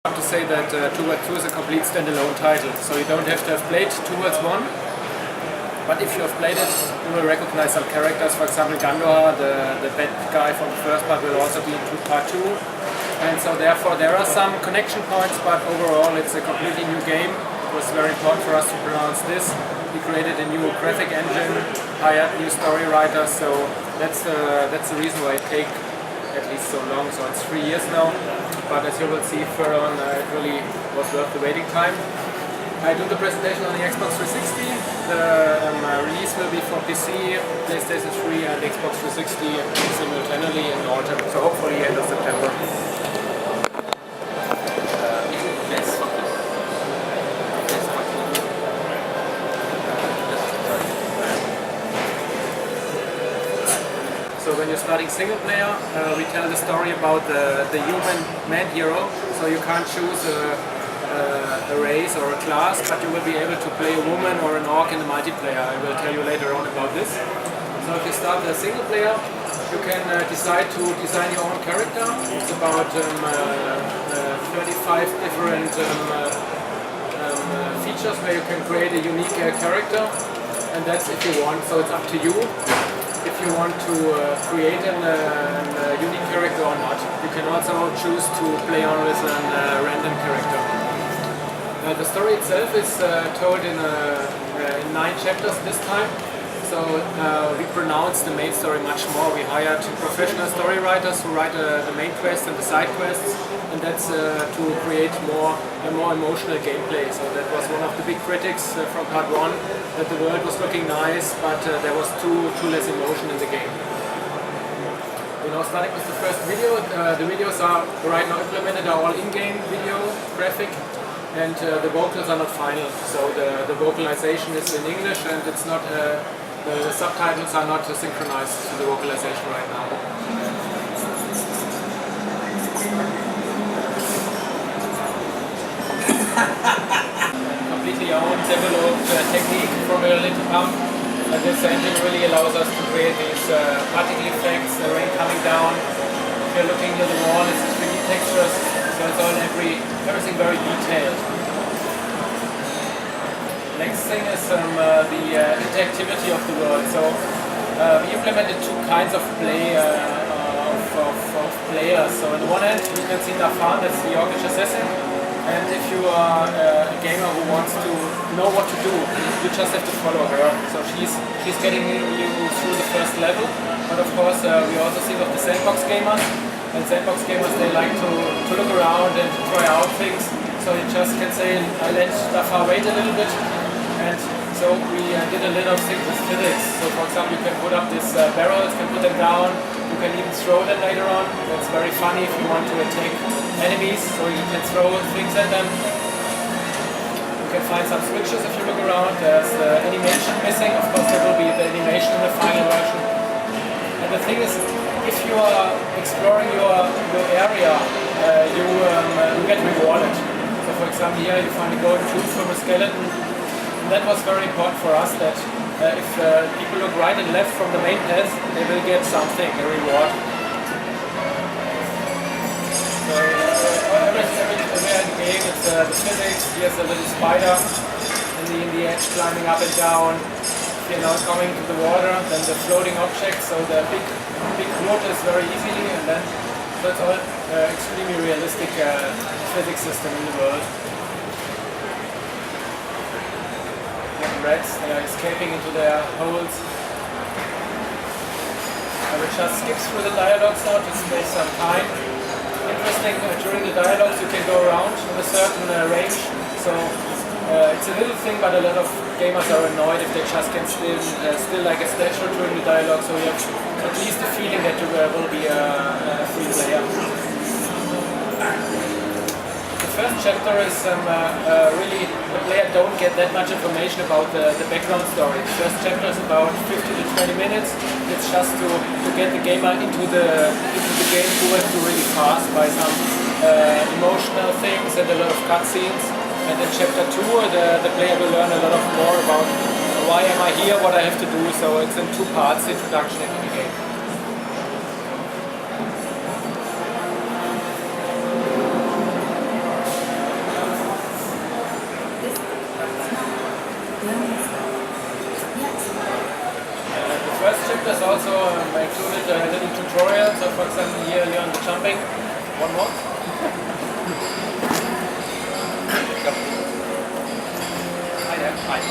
have to say that 2 vs 2 is a complete standalone title, so you don't have to have played 2 vs 1. But if you have played it, you will recognize some characters. For example, Gandor, the bad guy from the first part, will also be in part 2. And so therefore there are some connection points, but overall it's a completely new game. It was very important for us to pronounce this. We created a new graphic engine, hired new story writers, so that's the reason why it takes at least so long. So it's 3 years now, but as you will see further on, it really was worth the waiting time. I do the presentation on the Xbox 360. The release will be for PC, PlayStation 3 and Xbox 360 simultaneously in autumn, so hopefully end of September. So when you're starting single player, we tell the story about the human man hero, so you can't choose a race or a class, but you will be able to play a woman or an orc in the multiplayer. I will tell you later on about this. So if you start the single player, you can decide to design your own character. It's about 35 different features where you can create a unique character, and that's if you want, so it's up to you if you want to create a unique character or not. You can also choose to play on with a random character. The story itself is told in 9 chapters this time, so we pronounced the main story much more. We hired professional story writers who write the main quests and the side quests, and that's to create a more emotional gameplay. So that was one of the big critics from part 1, that the world was looking nice, but there was too less emotion in the game. You know, starting with the first video, the videos are right now implemented, are all in-game video graphic, and the vocals are not final. So the vocalization is in English, and it's not the subtitles are not synchronized to the vocalization right now. Completely own developed technique from a little pump. This engine really allows us to create these particle effects, the rain coming down. If you're looking near the wall, it's 3D textures, so it's all everything very detailed. Next thing is the interactivity of the world. So we implemented 2 kinds of play of players. So on the one hand, you can see Nafan, that's the Orcish assassin. And if you are a gamer who wants to know what to do, you just have to follow her. So she's getting you through the first level. But of course, we also think of the sandbox gamers. And sandbox gamers, they like to look around and to try out things. So you just can say, I let Nafan wait a little bit. And so we did a little thing with physics. So for example, you can put up these barrels, can put them down, you can even throw them later on. That's very funny if you want to attack enemies, so you can throw things at them. You can find some switches if you look around. There's animation missing, of course there will be the animation in the final version. And the thing is, if you are exploring your area, you get rewarded. So for example here you find a golden tooth from a skeleton. That was very important for us, that if people look right and left from the main path, they will get something, a reward. So everywhere in the game, it's the physics. Here's a little spider in the edge climbing up and down. If you're now coming to the water, then the floating objects, so the big wood is very easily, and then so it's all extremely realistic physics system in the world. Rats, they are escaping into their holes. I will just skip through the dialogues now to save some time. Interesting, during the dialogues you can go around in a certain range, so it's a little thing, but a lot of gamers are annoyed if they just can still like a statue during the dialogue, so you have at least the feeling that you will be a free player. The first chapter is really, the player don't get that much information about the background story. The first chapter is about 15 to 20 minutes. It's just to get the gamer into the game through really fast by some emotional things and a lot of cutscenes. And in chapter 2 the player will learn a lot more about why am I here, what I have to do. So it's in 2 parts, the introduction into the game. also included a little tutorial. So for example here learn the jumping. One more. Hi there. Hi.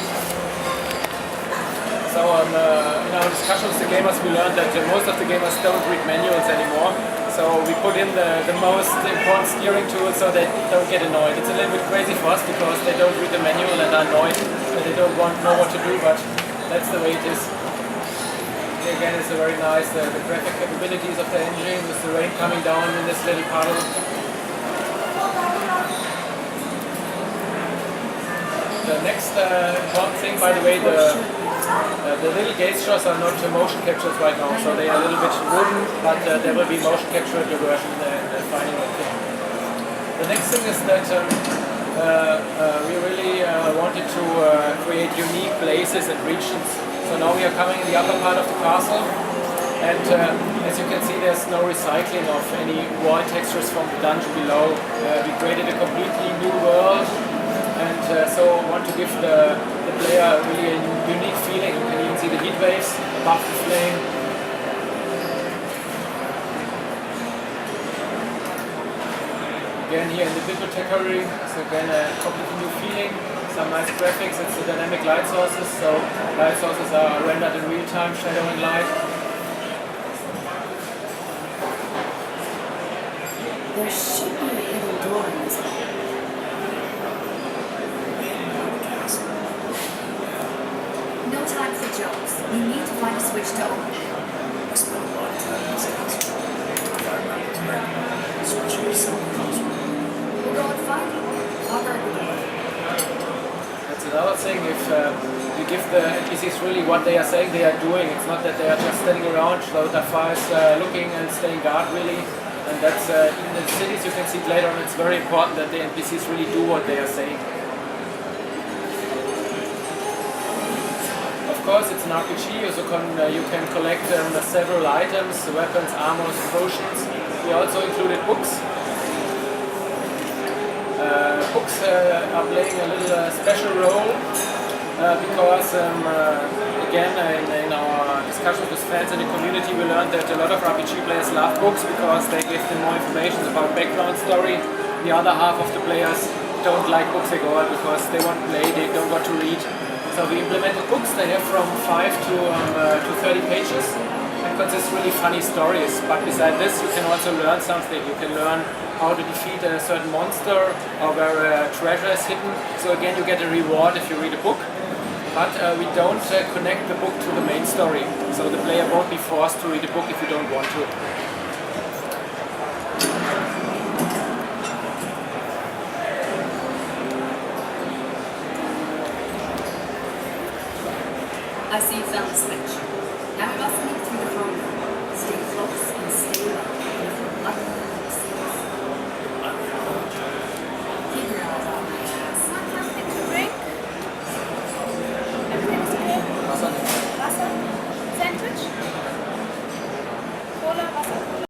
So in our discussions with the gamers we learned that most of the gamers don't read manuals anymore. So we put in the most important steering tools so they don't get annoyed. It's a little bit crazy for us because they don't read the manual and are annoyed and they don't know what to do, but that's the way it is. Here again it's a very nice, the graphic capabilities of the engine with the rain coming down in this little puddle. The next important thing, by the way, the little gate shots are not motion captures right now, so they are a little bit wooden, but there will be motion capture in the version final thing. The next thing is that we really wanted to create unique places and regions. So now we are coming in the upper part of the castle, and as you can see there's no recycling of any wall textures from the dungeon below. We created a completely new world, and so want to give the player really a unique feeling. You can even see the heat waves above the flame. Again here in the bibliothecary, so again a completely new feeling, some nice graphics. It's the dynamic light sources, so light sources are rendered in real time, shadow and light. There should be a hidden door in this hall. No time for jokes. You need to find a switch to open it. I spent a lot of time in this house. If I remember correctly, switching to someone else. We'll go and find it. I'll guard the door. That's another thing, if you give the NPCs really what they are saying they are doing. It's not that they are just standing around, so the files looking and staying guard really. And that's, even in the cities you can see it later on, it's very important that the NPCs really do what they are saying. Of course it's an RPG, so you can collect several items, weapons, armors, potions. We also included books. Books are playing a little special role because again in our discussions with fans in the community we learned that a lot of RPG players love books because they give them more information about background story. The other half of the players don't like books at all because they want to play, they don't want to read. So we implemented books. They have from 5 to 30 pages and consist really funny stories. But beside this, you can also learn something. You can learn how to defeat a certain monster or where a treasure is hidden. So again, you get a reward if you read a book. But we don't connect the book to the main story. So the player won't be forced to read a book if you don't want to. I see you found the switch. Now we must